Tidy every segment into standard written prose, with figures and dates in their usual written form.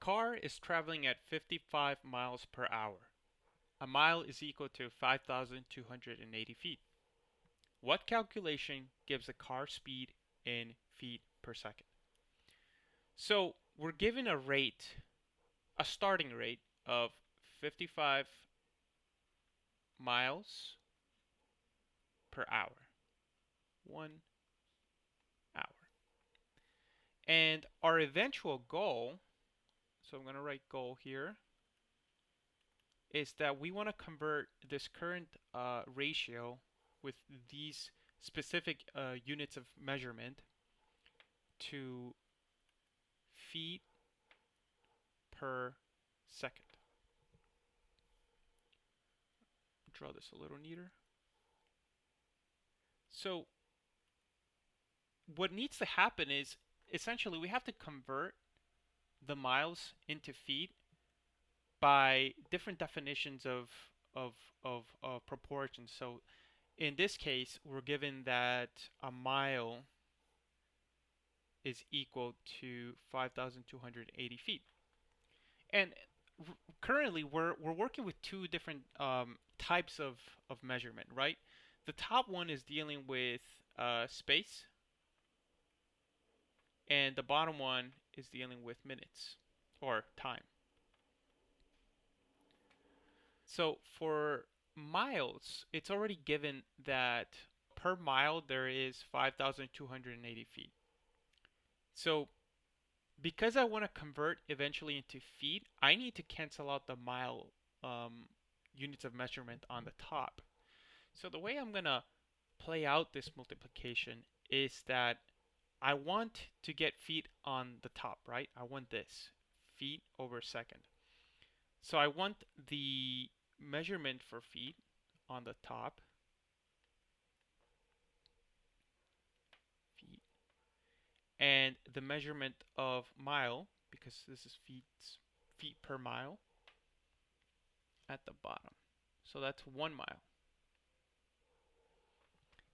car is traveling at 55 miles per hour. A mile is equal to 5,280 feet. What calculation gives the car speed in feet per second? So we're given a rate, a starting rate of 55 miles per hour. 1 hour. And our eventual goal, so I'm going to write goal here, is that we want to convert this current ratio with these specific units of measurement to feet per second. Draw this a little neater. So what needs to happen is essentially we have to convert the miles into feet by different definitions of proportions. So in this case, we're given that a mile is equal to 5,280 feet. And currently, we're working with two different types of measurement, right? The top one is dealing with space, and the bottom one is dealing with minutes or time. So for miles, it's already given that per mile there is 5,280 feet. So because I want to convert eventually into feet, I need to cancel out the mile units of measurement on the top. So the way I'm going to play out this multiplication is that I want to get feet on the top, right? I want this, feet over second. So I want the measurement for feet on the top, feet, and the measurement of mile, because this is feet per mile, at the bottom. So that's 1 mile.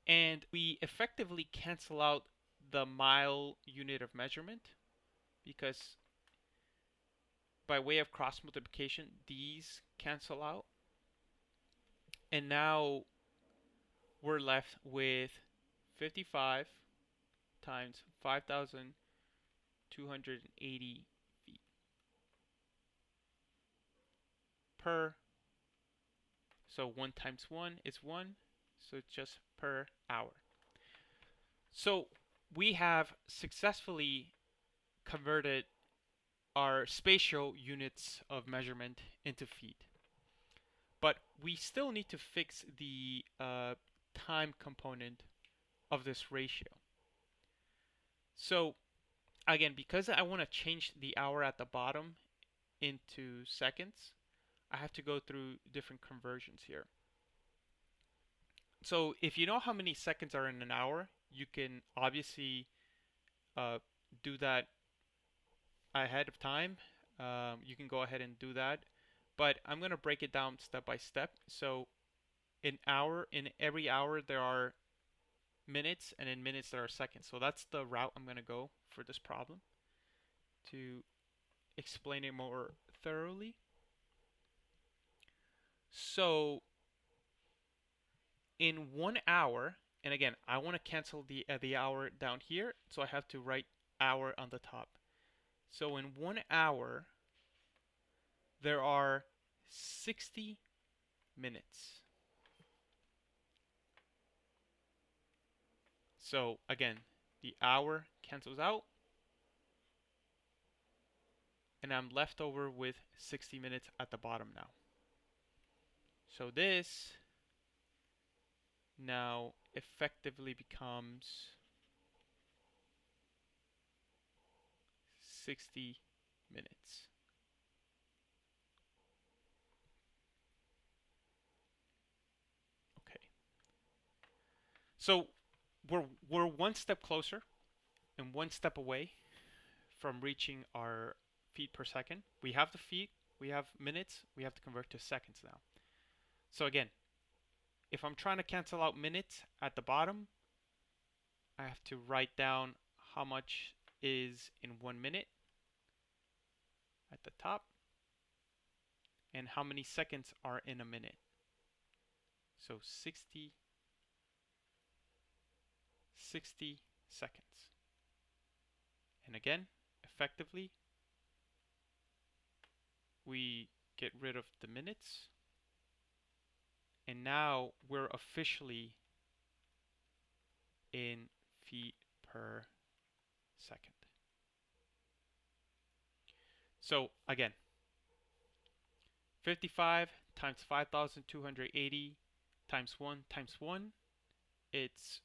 And we effectively cancel out the mile unit of measurement because by way of cross multiplication, these cancel out. And now we're left with 55 times 5,280 feet per. So 1 times 1 is 1. So it's just per hour. So we have successfully converted our spatial units of measurement into feet. But we still need to fix the time component of this ratio. So again, because I want to change the hour at the bottom into seconds, I have to go through different conversions here. So if you know how many seconds are in an hour, you can obviously do that ahead of time. You can go ahead and do that, but I'm going to break it down step by step. So in every hour there are minutes, and in minutes there are seconds. So that's the route I'm going to go for this problem to explain it more thoroughly. So in 1 hour, and again, I want to cancel the hour down here, so I have to write hour on the top. So in 1 hour, there are 60 minutes. So again, the hour cancels out, and I'm left over with 60 minutes at the bottom now. So this now effectively becomes 60 minutes. Okay. So we're one step closer and one step away from reaching our feet per second. We have the feet, we have minutes, we have to convert to seconds now. So again, if I'm trying to cancel out minutes at the bottom, I have to write down how much is in 1 minute. at the top, and how many seconds are in a minute. So 60 seconds. And again, effectively, we get rid of the minutes, and now we're officially in feet per second. So again, 55 times 5,280 times 1, it's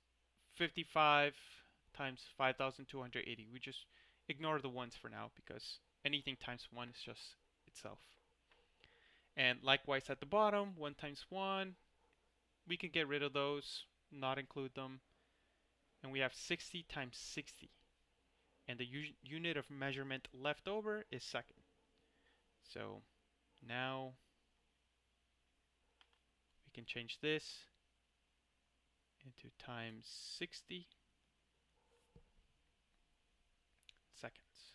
55 times 5,280. We just ignore the ones for now because anything times 1 is just itself. And likewise at the bottom, 1 times 1, we can get rid of those, not include them. And we have 60 times 60. And the unit of measurement left over is second. So now we can change this into times 60 seconds.